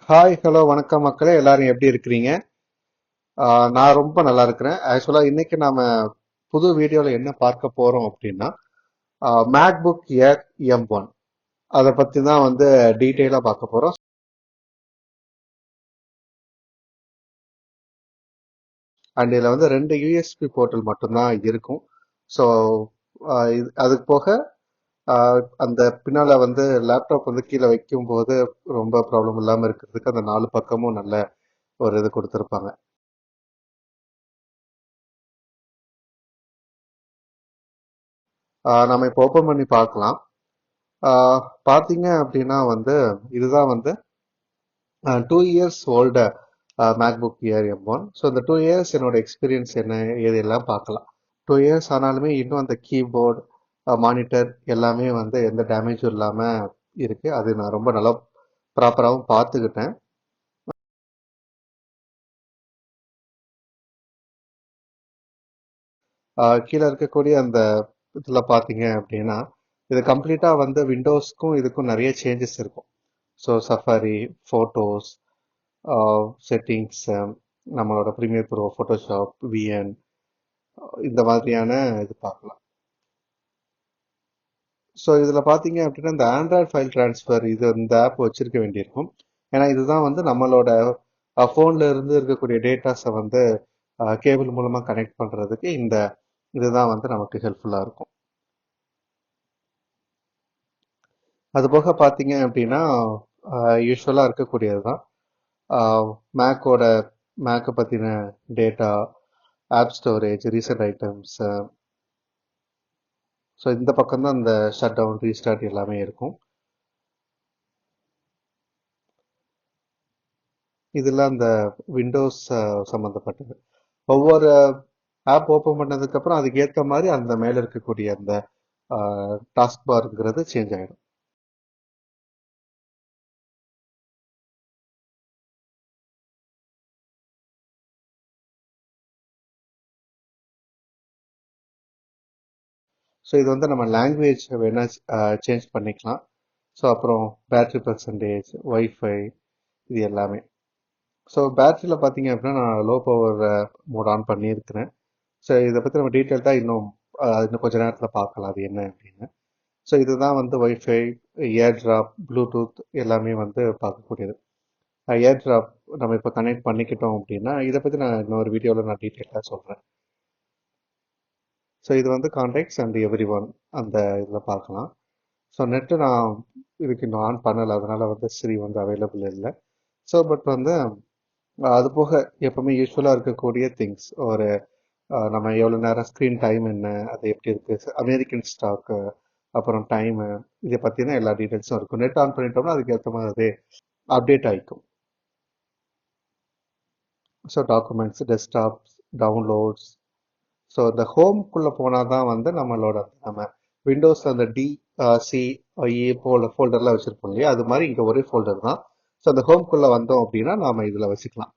Hi hello வணக்கம் மக்களே, எல்லாரும் எப்படி இருக்கிறீங்க? நான் ரொம்ப நல்லா இருக்கிறேன். ஆக்சுவலா இன்னைக்கு நாம புது வீடியோல என்ன பார்க்க போறோம் அப்படின்னா, மேக்புக் ஏர் M1 அதை பத்தி தான் வந்து டீட்டெயிலா பார்க்க போறோம். அண்ட் இதுல வந்து ரெண்டு யூஎஸ்பி போர்ட்டல் மட்டும்தான் இருக்கும். ஸோ அதுக்கு போக அந்த பின்னால வந்து லேப்டாப் வந்து கீழே வைக்கும் போது ரொம்ப ப்ராப்ளம் இல்லாம இருக்கிறதுக்கு அந்த நாலு பக்கமும் நல்ல ஒரு இது கொடுத்துருப்பாங்க. நம்ம இப்போ ஓப்பன் பண்ணி பார்க்கலாம். பார்த்தீங்க அப்படின்னா வந்து இதுதான் வந்து 2 years old MacBook Air M1. So இந்த 2 இயர்ஸ் என்னோட எக்ஸ்பீரியன்ஸ் என்ன ஏது எல்லாம் பார்க்கலாம். 2 இயர்ஸ் ஆனாலுமே இன்னும் அந்த கீபோர்டு மானிட்டர் எல்லாமே வந்து எந்த டேமேஜும் இல்லாமல் இருக்கு. அது நான் ரொம்ப நல்லா ப்ராப்பராகவும் பார்த்துக்கிட்டேன். கீழே இருக்கக்கூடிய அந்த இதில் பார்த்தீங்க அப்படின்னா இது கம்ப்ளீட்டாக வந்து விண்டோஸ்க்கும் இதுக்கும் நிறைய சேஞ்சஸ் இருக்கும். ஸோ சஃபாரி, ஃபோட்டோஸ், செட்டிங்ஸ், நம்மளோட ப்ரீமியர் ப்ரோ, ஃபோட்டோஷாப், விஎன், இந்த மாதிரியான இது பார்க்கலாம். ஸோ இதில் பார்த்தீங்க அப்படின்னா இந்த ஆண்ட்ராய்ட் ஃபைல் ட்ரான்ஸ்ஃபர் இந்த ஆப் வச்சிருக்க வேண்டியிருக்கும். ஏன்னா இதுதான் வந்து நம்மளோட ஃபோனில் இருந்து இருக்கக்கூடிய டேட்டாஸை வந்து கேபிள் மூலமாக கனெக்ட் பண்ணுறதுக்கு இதுதான் வந்து நமக்கு ஹெல்ப்ஃபுல்லாக இருக்கும். அது போக பார்த்தீங்க அப்படின்னா யூஸ்வலாக இருக்கக்கூடியது தான் மேக்கோட மேக்கை பற்றின data, app storage, recent items. So இந்த பக்கம் தான் இந்த ஷட் டவுன், ரீஸ்டார்ட் எல்லாமே இருக்கும். இதெல்லாம் இந்த விண்டோஸ் சம்மந்தப்பட்டது. ஒவ்வொரு ஆப் ஓப்பன் பண்ணதுக்கு அப்புறம் அதுக்கு ஏற்ற மாதிரி அந்த மேல இருக்கக்கூடிய அந்த டாஸ்க் பார்ங்கிறது சேஞ்ச் ஆயிடும். ஸோ இது வந்து நம்ம லாங்குவேஜ் வேணா சேஞ்ச் பண்ணிக்கலாம். ஸோ அப்புறம் பேட்டரி பர்சன்டேஜ், ஒய்ஃபை, இது எல்லாமே. ஸோ பேட்டரியில் பார்த்தீங்க அப்படின்னா நான் லோ பவர் மோட் ஆன் பண்ணியிருக்கிறேன். ஸோ இதை பற்றி நம்ம டீட்டெயில்டாக இன்னும் கொஞ்ச நேரத்தில் பார்க்கலாம் அது என்ன அப்படின்னு. ஸோ இதுதான் வந்து ஒய்ஃபை, ஏர் ட்ராப், ப்ளூடூத் எல்லாமே வந்து பார்க்கக்கூடியது. ஏர் ட்ராப் நம்ம இப்போ கனெக்ட் பண்ணிக்கிட்டோம் அப்படின்னா இதை பற்றி நான் இன்னொரு வீடியோவில் நான் டீட்டெயிலாக சொல்கிறேன். ஸோ இது வந்து கான்டாக்ட்ஸ் அண்ட் எவ்ரி ஒன் அந்த இதில் பார்க்கலாம். ஸோ நெட்டு நான் இதுக்கு இன்னும் ஆன் பண்ணலை, அதனால் வந்து ஸ்ரீ வந்து அவைலபிள் இல்லை. ஸோ பட் வந்து அது போக எப்பவுமே யூஸ்ஃபுல்லாக இருக்கக்கூடிய திங்ஸ் ஒரு நம்ம எவ்வளோ நேரம் ஸ்க்ரீன் டைம் என்ன, அது எப்படி இருக்குது, அமெரிக்கன் ஸ்டாக்கு, அப்புறம் டைமு, இதை பற்றின எல்லா டீட்டெயில்ஸும் இருக்கும். நெட் ஆன் பண்ணிட்டோம்னா அதுக்கு ஏற்ற மாதிரி அது அப்டேட் ஆகிக்கும். So documents, desktops, downloads. So இந்த ஹோம்குள்ளே போனால் தான் வந்து நம்ம விண்டோஸ் அந்த DCE போல ஃபோல்டர்லாம் வச்சுருப்போம் இல்லையா, அது மாதிரி இங்கே ஒரே ஃபோல்டர் தான். ஸோ அந்த ஹோம்குள்ளே வந்தோம் அப்படின்னா நாம் இதில் வச்சுக்கலாம்.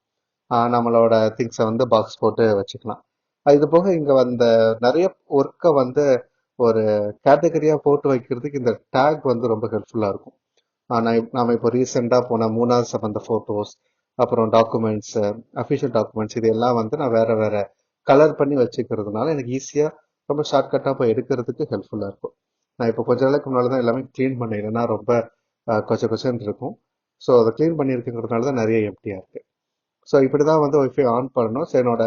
நம்மளோட திங்ஸை வந்து பாக்ஸ் போட்டு வச்சுக்கலாம். இது போக இங்கே வந்த நிறைய ஒர்க்கை வந்து ஒரு கேட்டகரியாக போட்டு வைக்கிறதுக்கு இந்த டேக் வந்து ரொம்ப ஹெல்ப்ஃபுல்லாக இருக்கும். நாம இப்போ ரீசெண்டாக போன மூணாவது சம்பந்த ஃபோட்டோஸ், அப்புறம் டாக்குமெண்ட்ஸ், அஃபிஷியல் டாக்குமெண்ட்ஸ், இது எல்லாம் வந்து நான் வேற வேற கலர் பண்ணி வச்சுக்கிறதுனால எனக்கு ஈஸியாக ரொம்ப ஷார்ட்கட்டாக போய் எடுக்கிறதுக்கு ஹெல்ப்ஃபுல்லாக இருக்கும். நான் இப்போ கொஞ்ச நாளைக்கு முன்னால் தான் எல்லாமே க்ளீன் பண்ணேன், இல்லைன்னா ரொம்ப கொச்ச கொச்சன்னு இருக்கும். ஸோ அதை க்ளீன் பண்ணியிருக்கிறதுனால தான் நிறைய எம்டியாக இருக்கு. ஸோ இப்படி தான் வந்து ஒய்ஃபை ஆன் பண்ணணும். ஸோ என்னோட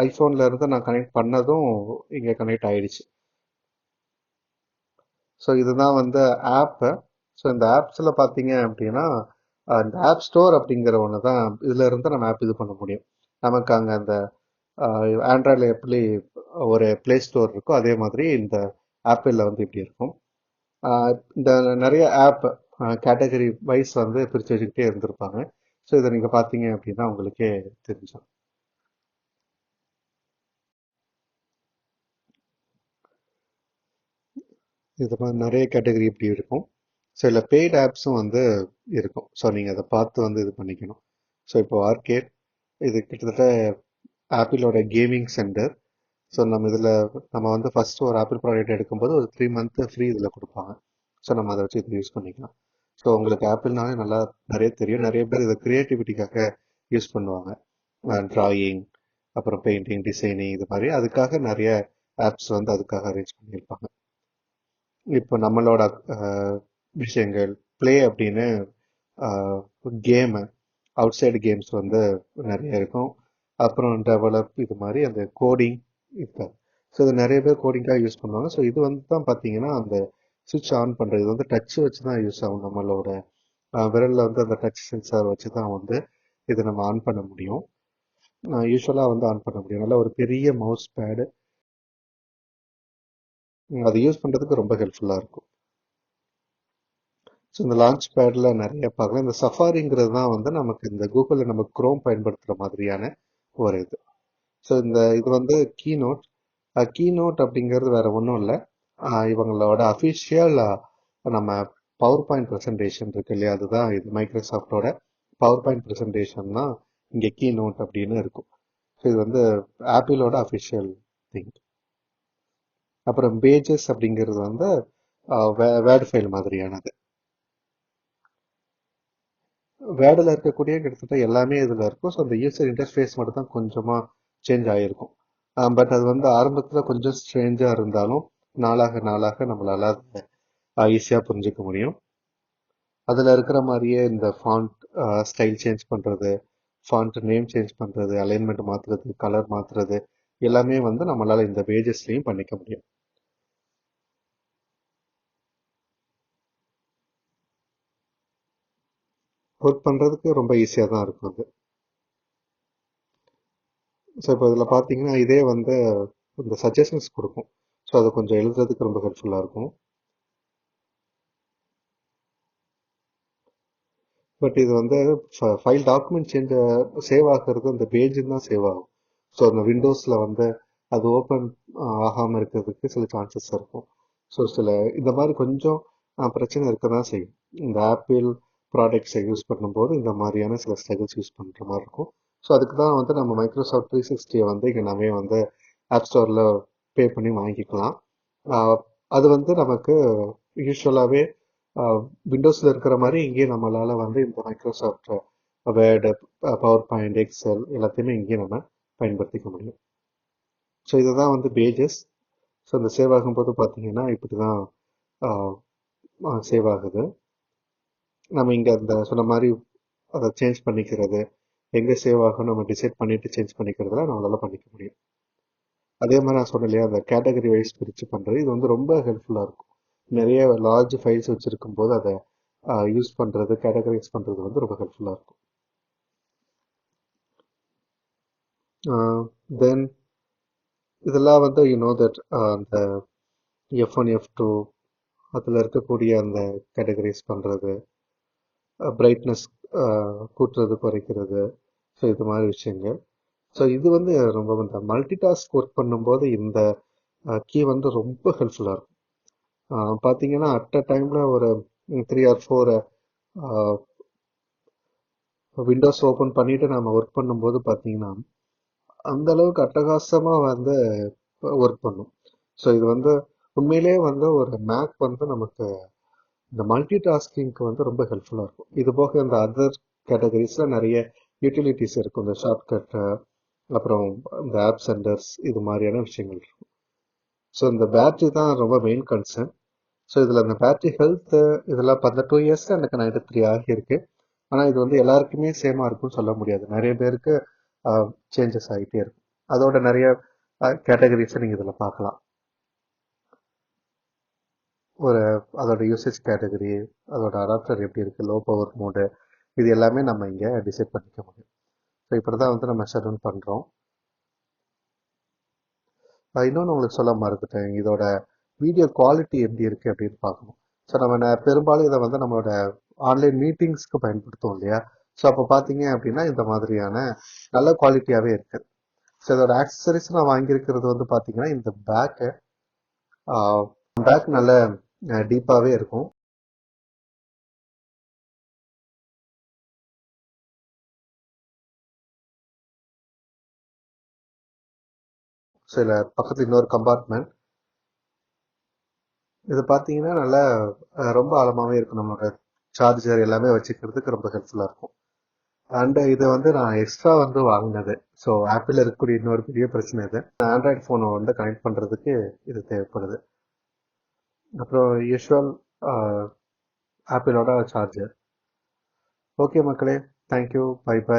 ஐஃபோனில் இருந்து நான் கனெக்ட் பண்ணதும் இங்கே கனெக்ட் ஆயிடுச்சு. ஸோ இதுதான் வந்து ஆப்பு. ஸோ இந்த ஆப்ஸில் பார்த்தீங்க அப்படின்னா இந்த ஆப் ஸ்டோர் அப்படிங்கிற ஒன்று தான், இதில் இருந்து நம்ம ஆப் இது பண்ண முடியும். நமக்கு அங்கே அந்த ஆண்ட்ராய்டில் எப்படி ஒரு ப்ளே ஸ்டோர் இருக்கோ அதே மாதிரி இந்த ஆப்பிளில் வந்து இப்படி இருக்கும். இந்த நிறைய ஆப் கேட்டகரி வைஸ் வந்து பிரித்து வச்சுக்கிட்டே இருந்திருப்பாங்க. ஸோ இதை நீங்கள் பார்த்தீங்க அப்படின்னா உங்களுக்கே தெரிஞ்சிடும். இது மாதிரி நிறைய கேட்டகரி இப்படி இருக்கும். சில பெய்ட் ஆப்ஸும் வந்து இருக்கும். ஸோ நீங்கள் அதை பார்த்து வந்து இது பண்ணிக்கணும். ஸோ இப்போ ஆர்கேட் இது கிட்டத்தட்ட ஆப்பிளோட கேமிங் சென்டர். ஸோ நம்ம வந்து ஃபர்ஸ்ட் ஒரு ஆப்பிள் ப்ராடக்ட் எடுக்கும்போது ஒரு 3 மந்த் ஃப்ரீ இதில் கொடுப்பாங்க. ஸோ நம்ம அதை வச்சு இதை யூஸ் பண்ணிக்கலாம். ஸோ உங்களுக்கு ஆப்பிள்னாலே நல்லா நிறைய தெரியும். நிறைய பேர் இதை கிரியேட்டிவிட்டிக்காக யூஸ் பண்ணுவாங்க. டிராயிங், அப்புறம் பெயிண்டிங், டிசைனிங், இது மாதிரி அதுக்காக நிறைய ஆப்ஸ் வந்து அதுக்காக அரேஞ்ச் பண்ணியிருப்பாங்க. இப்போ நம்மளோட விஷயங்கள் ப்ளே அப்படின்னு கேமு, அவுட் சைடு கேம்ஸ் வந்து நிறைய இருக்கும். அப்புறம் டெவலப், இது மாதிரி அந்த கோடிங் இருக்காது. ஸோ இது நிறைய பேர் கோடிங்காக யூஸ் பண்ணுவாங்க. ஸோ இது வந்து தான் பார்த்தீங்கன்னா அந்த சுவிட்ச் ஆன் பண்ணுறது இது வந்து டச் வச்சு தான் யூஸ் ஆகும். நம்மளோட விரலில் வந்து அந்த டச் சென்சார் வச்சு தான் வந்து இதை நம்ம ஆன் பண்ண முடியும். யூஸ்வலாக வந்து ஆன் பண்ண முடியும். நல்ல ஒரு பெரிய மவுஸ் பேடு, அதை யூஸ் பண்ணுறதுக்கு ரொம்ப ஹெல்ப்ஃபுல்லாக இருக்கும். ஸோ இந்த லான்ச் பேடில் நிறைய பார்க்கலாம். இந்த சஃபாரிங்கிறது தான் வந்து நமக்கு இந்த கூகுளில் நம்ம குரோம் பயன்படுத்துகிற மாதிரியான ஒரு இது. ஸோ இது வந்து கீநோட் அப்படிங்கிறது வேற ஒன்றும் இல்லை. இவங்களோட அஃபிஷியல் நம்ம பவர் பாயிண்ட் ப்ரெசன்டேஷன் இருக்கு இல்லையா, அதுதான் இது. மைக்ரோசாஃப்டோட பவர் பாயிண்ட் ப்ரெசன்டேஷன் தான் இங்கே கீநோட் அப்படின்னு இருக்கும். ஸோ இது வந்து ஆப்பிளோட அஃபிஷியல் திங். அப்புறம் பேஜஸ் அப்படிங்கிறது வந்து வேர்டு ஃபைல் மாதிரியானது. வேர்டில் இருக்கக்கூடிய கிட்டத்தட்ட எல்லாமே இதில் இருக்கும். ஸோ அந்த யூசர் இன்டர்ஃபேஸ் மட்டும் தான் கொஞ்சமாக சேஞ்ச் ஆகிருக்கும். பட் அது வந்து ஆரம்பத்தில் கொஞ்சம் ஸ்ட்ரேஞ்சாக இருந்தாலும் நாளாக நாளாக நம்மளால அதை ஈஸியாக புரிஞ்சுக்க முடியும். அதில் இருக்கிற மாதிரியே இந்த ஃபாண்ட் ஸ்டைல் சேஞ்ச் பண்ணுறது, ஃபாண்ட் நேம் சேஞ்ச் பண்ணுறது, அலைன்மெண்ட் மாற்றுறது, கலர் மாற்றுறது, எல்லாமே வந்து நம்மளால் இந்த பேஜஸ்லையும் பண்ணிக்க முடியும். ஒர்க் பண்ணுறதுக்கு ரொம்ப ஈஸியாக தான் இருக்கும் அது. ஸோ இப்போ இதில் பார்த்தீங்கன்னா இதே வந்து இந்த சஜஷன்ஸ் கொடுக்கும். ஸோ அதை கொஞ்சம் எழுதுறதுக்கு ரொம்ப ஹெல்ப்ஃபுல்லாக இருக்கும். பட் இது வந்து ஃபைல் டாக்குமெண்ட் சேவ் ஆகிறது அந்த பேஜில் தான் சேவ் ஆகும். ஸோ அந்த விண்டோஸில் வந்து அது ஓப்பன் ஆகாமல் இருக்கிறதுக்கு சில சான்சஸ் இருக்கும். ஸோ இந்த மாதிரி கொஞ்சம் பிரச்சனை இருக்க தான் செய்யும். இந்த ஆப்பிள் ப்ராடக்ட்ஸை யூஸ் பண்ணும்போது இந்த மாதிரியான சில ஸ்ட்ரகிள்ஸ் யூஸ் பண்ணுற மாதிரி இருக்கும். ஸோ அதுக்கு தான் வந்து நம்ம மைக்ரோசாஃப்ட் 360 வந்து இங்கே நம்ம வந்து ஆப் ஸ்டோரில் பே பண்ணி வாங்கிக்கலாம். ஆஹ் அது வந்து நமக்கு யூஸ்வலாகவே விண்டோஸில் இருக்கிற மாதிரி இங்கேயே நம்மளால் வந்து இந்த Microsoft Word, PowerPoint, Excel எல்லாத்தையுமே இங்கேயே நம்ம பயன்படுத்திக்க முடியும். ஸோ இதுதான் வந்து பேஜஸ். ஸோ இந்த சேவ் ஆகும்போது பார்த்தீங்கன்னா இப்படி தான் சேவ் ஆகுது. நம்ம இங்கே அந்த சொன்ன மாதிரி அதை சேஞ்ச் பண்ணிக்கிறது, எங்கே சேவ் ஆகும் நம்ம டிசைட் பண்ணிட்டு சேஞ்ச் பண்ணிக்கிறதுலாம் நம்மளால பண்ணிக்க முடியும். அதே மாதிரி நான் சொன்னேன் இல்லையா, அந்த கேட்டகரி வைஸ் பிரித்து பண்ணுறது, இது வந்து ரொம்ப ஹெல்ப்ஃபுல்லாக இருக்கும். நிறைய லார்ஜ் ஃபைல்ஸ் வச்சுருக்கும் போது அதை யூஸ் பண்ணுறது, கேட்டகரைஸ் பண்ணுறது வந்து ரொம்ப ஹெல்ப்ஃபுல்லாக இருக்கும். தென் இதெல்லாம் வந்து தட் அந்த F1, F2 அதில் இருக்கக்கூடிய அந்த கேட்டகரைஸ் பண்ணுறது, பிரைட்னஸ் கூட்டுறது, குறைக்கிறது, ஸோ இது மாதிரி விஷயங்கள். ஸோ இது வந்து ரொம்ப இந்த மல்டி டாஸ்க் ஒர்க் பண்ணும்போது இந்த கீ வந்து ரொம்ப ஹெல்ப்ஃபுல்லாக இருக்கும். பார்த்தீங்கன்னா அட் அ டைமில் ஒரு 3 or 4 விண்டோஸ் ஓப்பன் பண்ணிட்டு நம்ம ஒர்க் பண்ணும்போது பார்த்தீங்கன்னா அந்த அளவுக்கு அட்டகாசமாக வந்து ஒர்க் பண்ணும். ஸோ இது வந்து உண்மையிலேயே வந்து ஒரு மேக் வந்து நமக்கு இந்த மல்டி டாஸ்கிங்க்கு வந்து ரொம்ப ஹெல்ப்ஃபுல்லாக இருக்கும். இது போக இந்த அதர் கேட்டகரிஸில் நிறைய யூட்டிலிட்டிஸ் இருக்கும். இந்த ஷார்ட்கட்டு, அப்புறம் இந்த ஆப் சென்டர்ஸ், இது மாதிரியான விஷயங்கள் இருக்கும். ஸோ இந்த பேட்டரி தான் ரொம்ப மெயின் கன்சர்ன். ஸோ இதில் அந்த பேட்டரி ஹெல்த்து இதெல்லாம் அந்த 2 இயர்ஸில் எனக்கு 93 ஆகியிருக்கு. ஆனால் இது வந்து எல்லாருக்குமே சேமாக இருக்கும்னு சொல்ல முடியாது. நிறைய பேருக்கு சேஞ்சஸ் ஆகிட்டே இருக்கும். அதோட நிறைய கேட்டகரிஸை நீங்கள் இதில் பார்க்கலாம். ஒரு அதோட யூசேஜ் கேட்டகரி, அதோட அடாப்டர் எப்படி இருக்குது, லோ பவர் மோடு, இது எல்லாமே நம்ம இங்கே டிசைட் பண்ணிக்க முடியும். ஸோ இப்படி தான் வந்து நம்ம ஷட் டவுன் பண்ணுறோம். இன்னொன்று உங்களுக்கு சொல்ல மறந்துட்டேன், இதோட வீடியோ குவாலிட்டி எப்படி இருக்குது அப்படின்னு பார்க்கணும். ஸோ நம்ம பெரும்பாலும் இதை வந்து நம்மளோட ஆன்லைன் மீட்டிங்ஸ்க்கு பயன்படுத்துவோம் இல்லையா. ஸோ அப்போ பார்த்தீங்க அப்படின்னா இந்த மாதிரியான நல்ல குவாலிட்டியாகவே இருக்குது. ஸோ இதோட ஆக்சசரிஸ் நான் வாங்கியிருக்கிறது வந்து பார்த்தீங்கன்னா இந்த பேக் நல்ல டீப்பாகவே இருக்கும். ஸோ இதில் பக்கத்தில் இன்னொரு கம்பார்ட்மெண்ட், இது பார்த்தீங்கன்னா நல்லா ரொம்ப ஆழமாகவே இருக்கும். நம்மளோட சார்ஜர் எல்லாமே வச்சுக்கிறதுக்கு ரொம்ப ஹெல்ப்ஃபுல்லாக இருக்கும். அண்ட் இது வந்து நான் எக்ஸ்ட்ரா வந்து வாங்கினது. ஸோ ஆப்பிள் இருக்கக்கூடிய இன்னொரு பெரிய பிரச்சனை இது. ஆண்ட்ராய்டு ஃபோனை வந்து கனெக்ட் பண்ணுறதுக்கு இது தேவைப்படுது. அப்புறம் யூஷுவல் ஆப்பிளோட சார்ஜர். ஓகே மக்களே, தேங்க்யூ, பை பை.